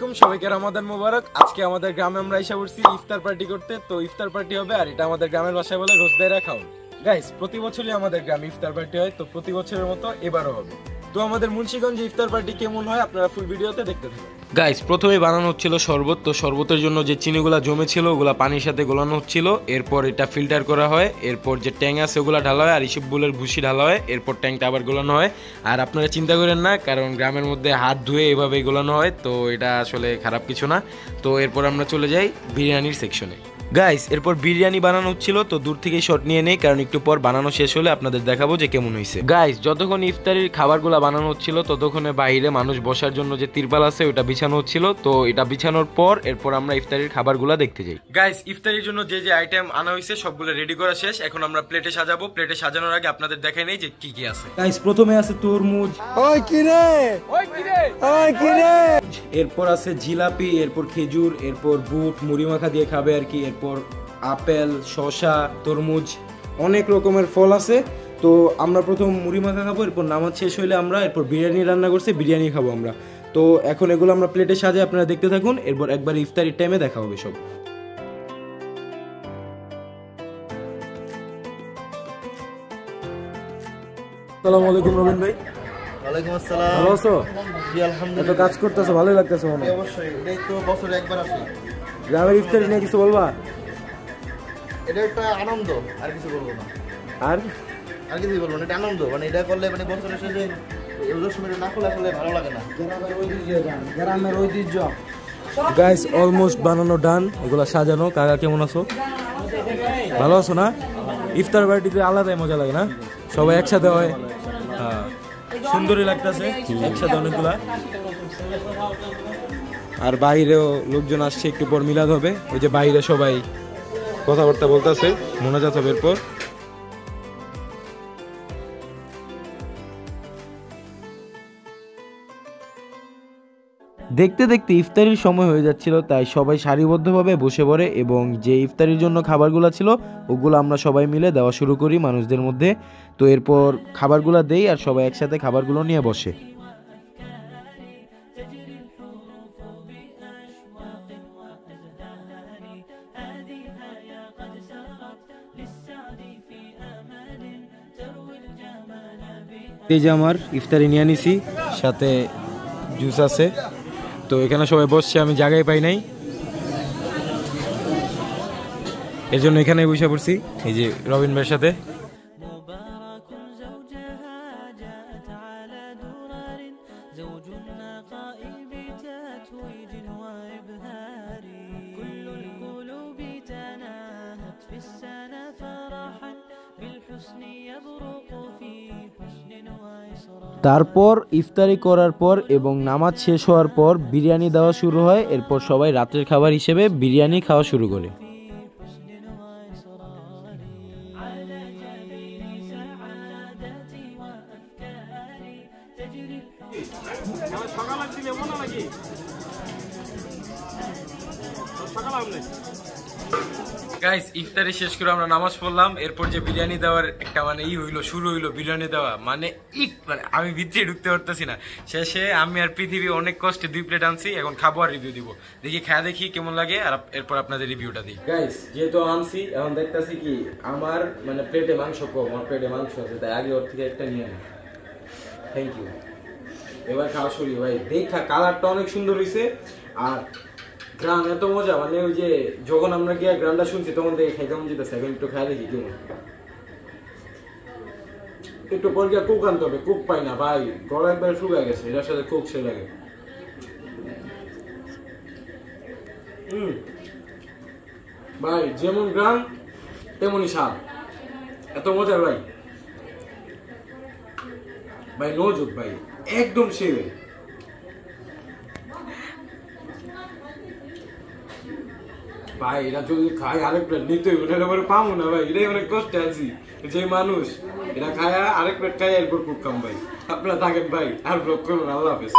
আলাইকুম, সবাইকে রমাদান মোবারক। আজকে আমাদের গ্রামে আমরা এসে পড়ছি ইফতার পার্টি করতে। তো ইফতার পার্টি হবে, আর এটা আমাদের গ্রামের ভাষায় বলে রোজদাইরা খাও। গাইস, প্রতি বছরই আমাদের গ্রামে ইফতার পার্টি হয়, তো প্রতি বছরের মতো এবারও হবে। তো আমাদের মুন্সিগঞ্জে ইফতার পার্টি কেমন হয় আপনারা ফুল ভিডিওতে দেখতে থাকুন। গাইস, প্রথমে বানানো হচ্ছিল শরবত। তো শরবতের জন্য যে চিনিগুলা জমেছিল ওগুলা পানির সাথে গোলানো হচ্ছিল, এরপর এটা ফিল্টার করা হয়, এরপর যে ট্যাং আছে ওগুলা ঢালা হয়, আর ইসবগুলের ভুসি ঢালা হয়, এরপর ট্যাংটা আবার গোলানো হয়। আর আপনারা চিন্তা করেন না, কারণ গ্রামের মধ্যে হাত ধুয়ে এভাবে গোলানো হয়, তো এটা আসলে খারাপ কিছু না। তো এরপর আমরা চলে যাই বিরিয়ানির সেকশনে। গাইস, এরপর বিরিয়ানি বানানো হচ্ছিল, তো দূর থেকেই শট নিয়ে নেই, কারণ একটু পর বানানো শেষ হলে আপনাদের দেখাবো যে কেমন হয়েছে। গাইস, যতক্ষণ ইফতারির খাবারগুলো বানানো হচ্ছিল ততক্ষণে বাইরে মানুষ বসার জন্য যে তিরপাল আছে ওটা বিছানো হচ্ছিল। তো এটা বিছানোর পর এরপর আমরা ইফতারির খাবারগুলো দেখতে যাই। গাইস, ইফতারির জন্য যে যে আইটেম আনা হয়েছে সবগুলো রেডি করা শেষ। এখন আমরা প্লেটে সাজাবো। প্লেটে সাজানোর আগে আপনাদের দেখাই নেই যে কি কি আছে। গাইস, প্রথমে আছে তরমুজ, ওই কিরে ওই কিরে ওই কিরে, এরপর আছে জিলাপি, এরপর খেজুর, এরপর বুট মুড়ি মাখা দিয়ে খাবে আর কি, এরপর আপেল, শসা, তরমুজ, অনেক রকমের ফল আছে। তো আমরা প্রথম মুড়ি মাখা খাবো, এরপর নামাজ শেষ হইলে আমরা এরপর বিরিয়ানি রান্না করছি, বিরিয়ানি খাবো আমরা। তো এখন এগুলো আমরা প্লেটে সাজে, আপনারা দেখতে থাকুন। এরপর একবার ইফতারির টাইমে দেখা হবে সব। আসসালামু আলাইকুম রবিন ভাই। ওয়ালাইকুম আসসালাম। ভালো আছো? জি আলহামদুলিল্লাহ। এত কাজ করতেছো, ভালোই লাগতেছে মনে হয়। অবশ্যই, এটাই তো বছরে একবার আসে। গ্রামের ইফতারি নিয়ে কিছু বলবা? এটা একটা আনন্দ, আর কিছু বলবো না। আর কিছুই বলবো না, এটা আনন্দ। মানে এটা করলে মানে বছরের শেষে রোজার সময় না করলে আসলে ভালো লাগে না। গ্রামের ঐতিহ্য। গাইস, অলমোস্ট বানানো ডান, এগুলো সাজানো। কাকা কেমন আছো? ভালো আছো না? ইফতার পার্টিতে আলাদাই মজা লাগে না, সবাই একসাথে হয়। হ্যাঁ, সুন্দরই লাগতেছে একসাথে অনেকগুলা। আর বাইরেও লোকজন আসছে, একটু পর মিলাদ হবে। ওই যে বাইরে সবাই কথাবার্তা বলতেছে, মোনাজাত হবে এরপর। দেখতে দেখতে ইফতারির সময় হয়ে যাচ্ছিল, তাই সবাই সারিবদ্ধভাবে বসে পড়ে এবং যে ইফতারির জন্য খাবারগুলো ছিল ওগুলো আমরা সবাই মিলে দেওয়া শুরু করি মানুষদের মধ্যে। তো এরপর খাবারগুলো দেই আর সবাই একসাথে খাবারগুলো নিয়ে বসে। এই যে আমার ইফতারি নিয়ে নিছি, সাথে জুস আছে। তো এখানে সবাই বসছে, আমি জায়গায় পাই নাই, এর জন্য এখানে বসে পড়ছি এই যে রবিন ভাইয়ের সাথে। তারপর ইফতারি করার পর এবং নামাজ শেষ হওয়ার পর বিরিয়ানি দেওয়া শুরু হয়। এরপর সবাই রাতের খাবার হিসেবে বিরিয়ানি খাওয়া শুরু করে। গাইস, ইফতারি শেষ করে আমরা নামাজ পড়লাম। এরপর যে বিরিয়ানি দেওয়ার একটা মানে শুরু হইলো বিরিয়ানি দেওয়া, মানে আমি ভিতরে ঢুকতে পারতেছি না। শেষে আমি আর পৃথিবী অনেক কষ্টে 2 প্লেট আনছি, এখন খাবো আর রিভিউ দিব। দেখি খায়া দেখি কেমন লাগে, আর এরপর আপনাদের রিভিউটা দিই। গাইস, যেহেতু আনছি এখন দেখতেছি কি আমার মানে প্লেটে মাংস কম, আমার প্লেটে মাংস আছে, তাই আগে ওর থেকে একটা নিয়ে নিই। Thank you. এবার খাওয়া শুরু। ভাই দেখা কালারটা অনেক সুন্দর হয়েছে, আর গ্রাম এত মজা, মানে ওই যে যখন আমরা গিয়ে গ্রামটা শুনছি তখন থেকে খাই কেমন যেতেছে। এখন একটু খাই দেখি কেমন। একটু পর গিয়ে কোক আনতে হবে, কোক পাই না ভাই, গলা একবার শুকিয়ে গেছে, এটার সাথে কোক সে লাগে। ভাই যেমন গ্রাম তেমনই স্বাদ, এত মজা ভাই। ভাই নো জোক ভাই, একদম সেই। ভাই এরা যদি খায় আরেক প্লেট নিতে হইব, এটা করে পাবো না ভাই, এটাই অনেক কষ্ট আছি। যে মানুষ এরা খায় আরেক প্লেট খায় এরপর কুক কাম। ভাই আপনারা থাকেন ভাই, আর ব্লগ করুন। আল্লাহ হাফেজ।